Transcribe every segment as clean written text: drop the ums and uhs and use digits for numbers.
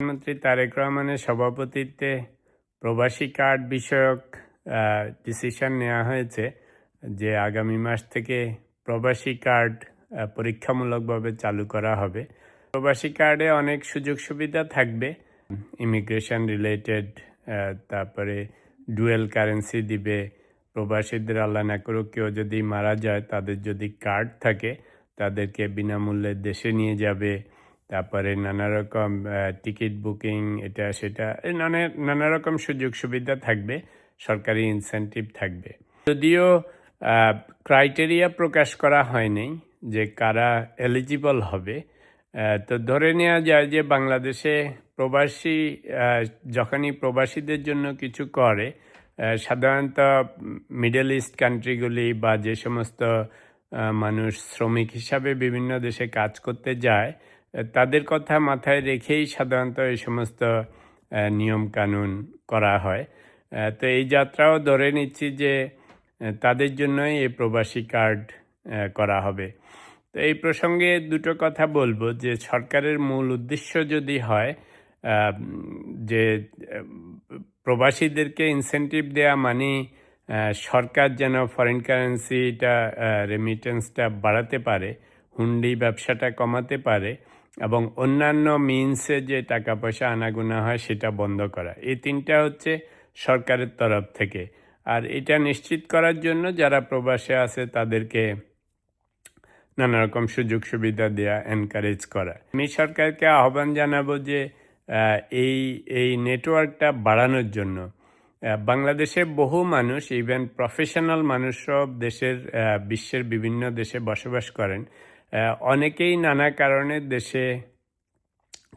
প্রধানমন্ত্রী তারেক রহমানের সভাপতিত্বে প্রবাসী কার্ড বিষয়ক ডিসিশন নেওয়া হয়েছে যে আগামী মাস থেকে প্রবাসী কার্ড পরীক্ষামূলকভাবে চালু করা হবে। প্রবাসী কার্ডে অনেক সুযোগ সুবিধা থাকবে, ইমিগ্রেশন রিলেটেড, তারপরে ডুয়েল কারেন্সি দিবে। প্রবাসীদের আল্লাহ না করুক কেউ যদি মারা যায়, তাদের যদি কার্ড থাকে তাদেরকে বিনামূল্যে দেশে নিয়ে যাবে। তারপরে নানা রকম টিকিট বুকিং, এটা সেটা নানা রকম সুযোগ সুবিধা থাকবে, সরকারি ইনসেন্টিভ থাকবে। যদিও ক্রাইটেরিয়া প্রকাশ করা হয়নি যে কারা এলিজিবল হবে, তো ধরে নেওয়া যায় যে বাংলাদেশে প্রবাসী যখনই প্রবাসীদের জন্য কিছু করে, সাধারণত মিডল ইস্ট কান্ট্রিগুলি বা যে সমস্ত মানুষ শ্রমিক হিসাবে বিভিন্ন দেশে কাজ করতে যায়, তাদের কথা মাথায় রেখেই সাধারণত এই সমস্ত নিয়ম কানুন করা হয়। তো এই যাত্রাও ধরে নিচ্ছি যে তাদের জন্যই এই প্রবাসী কার্ড করা হবে। তো এই প্রসঙ্গে দুটো কথা বলবো যে সরকারের মূল উদ্দেশ্য যদি হয় যে প্রবাসীদেরকে ইনসেন্টিভ দেয়া, মানে সরকার যেন ফরেন কারেন্সিটা রেমিটেন্সটা বাড়াতে পারে, হুন্ডি ব্যবসাটা কমাতে পারে এবং অন্যান্য মিনসে যে টাকা পয়সা আনাগোনা হয় সেটা বন্ধ করা, এই তিনটা হচ্ছে সরকারের তরফ থেকে। আর এটা নিশ্চিত করার জন্য যারা প্রবাসে আছে তাদেরকে নানা রকম সুযোগ সুবিধা দেয়া, এনকারেজ করা। আমি সরকারকে আহ্বান জানাবো যে এই নেটওয়ার্কটা বাড়ানোর জন্য। বাংলাদেশে বহু মানুষ, ইভেন প্রফেশনাল মানুষ, সব বিশ্বের বিভিন্ন দেশে বসবাস করেন। অনেকেই নানা কারণে দেশে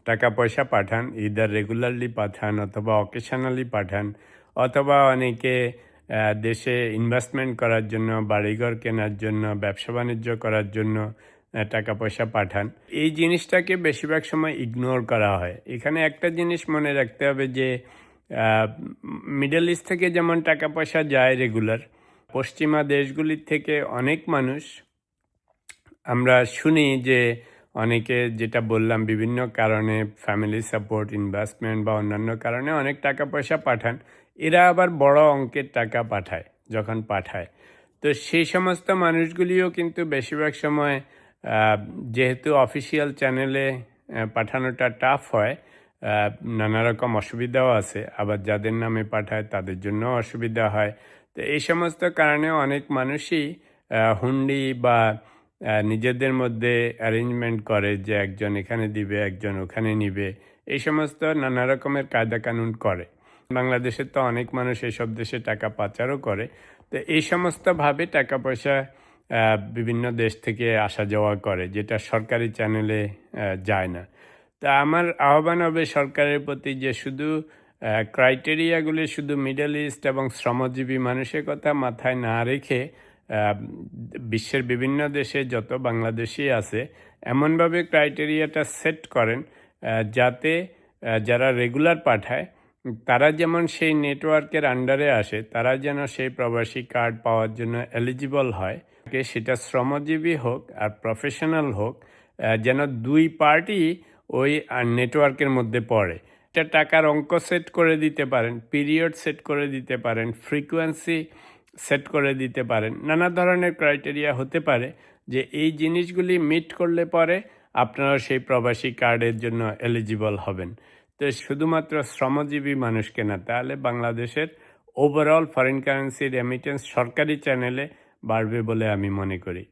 টাকা পয়সা পাঠান, ইদার রেগুলারলি পাঠান অথবা অকেশনালি পাঠান, অথবা অনেকে দেশে ইনভেস্টমেন্ট করার জন্য, বাড়িঘর কেনার জন্য, ব্যবসা বাণিজ্য করার জন্য টাকা পয়সা পাঠান। এই জিনিসটাকে বেশিরভাগ সময় ইগনোর করা হয়। এখানে একটা জিনিস মনে রাখতে হবে যে মিডল ইস্ট থেকে যেমন টাকা পয়সা যায় রেগুলার, পশ্চিমা দেশগুলির থেকে অনেক মানুষ, আমরা শুনি যে অনেকে, যেটা বললাম, বিভিন্ন কারণে ফ্যামিলি সাপোর্ট, ইনভেস্টমেন্ট বা অন্যান্য কারণে অনেক টাকা পয়সা পাঠান। এরা আবার বড় অঙ্কের টাকা পাঠায় যখন পাঠায়। তো সেই সমস্ত মানুষগুলিও কিন্তু বেশিরভাগ সময়, যেহেতু অফিসিয়াল চ্যানেলে পাঠানোটা টাফ হয়, নানা রকম অসুবিধাও আছে, আবার যাদের নামে পাঠায় তাদের জন্য অসুবিধা হয়। তো এই সমস্ত কারণে অনেক মানুষই হুন্ডি বা নিজেদের মধ্যে অ্যারেঞ্জমেন্ট করে যে একজন এখানে দিবে, একজন ওখানে নিবে, এই সমস্ত নানা রকমের কায়দা কানুন করে। বাংলাদেশের তো অনেক মানুষ এসব দেশে টাকা পাচারও করে। তো এই সমস্তভাবে টাকা পয়সা বিভিন্ন দেশ থেকে আসা যাওয়া করে, যেটা সরকারি চ্যানেলে যায় না। তা আমার আহ্বান হবে সরকারের প্রতি যে শুধু ক্রাইটেরিয়াগুলি শুধু মিডল ইস্ট এবং শ্রমজীবী মানুষের কথা মাথায় না রেখে বিশ্বের বিভিন্ন দেশে যত বাংলাদেশি আছে এমনভাবে ক্রাইটেরিয়াটা সেট করেন যাতে যারা রেগুলার পাঠায় তারা যেমন সেই নেটওয়ার্কের আন্ডারে আসে, তারা যেন সেই প্রবাসী কার্ড পাওয়ার জন্য এলিজিবল হয়। সেটা শ্রমজীবী হোক আর প্রফেশনাল হোক, যেন দুই পার্টি ওই নেটওয়ার্কের মধ্যে পড়ে। এটা টাকার অঙ্ক সেট করে দিতে পারেন, পিরিয়ড সেট করে দিতে পারেন, ফ্রিকোয়েন্সি সেট করে দিতে পারেন, নানা ধরনের ক্রাইটেরিয়া হতে পারে যে এই জিনিসগুলি মিট করলে পরে আপনারা সেই প্রবাসী কার্ডের জন্য এলিজিবল হবেন। তো শুধুমাত্র শ্রমজীবী মানুষকে না, তাহলে বাংলাদেশের ওভারঅল ফরেন কারেন্সি রেমিটেন্স সরকারি চ্যানেলে বাড়বে বলে আমি মনে করি।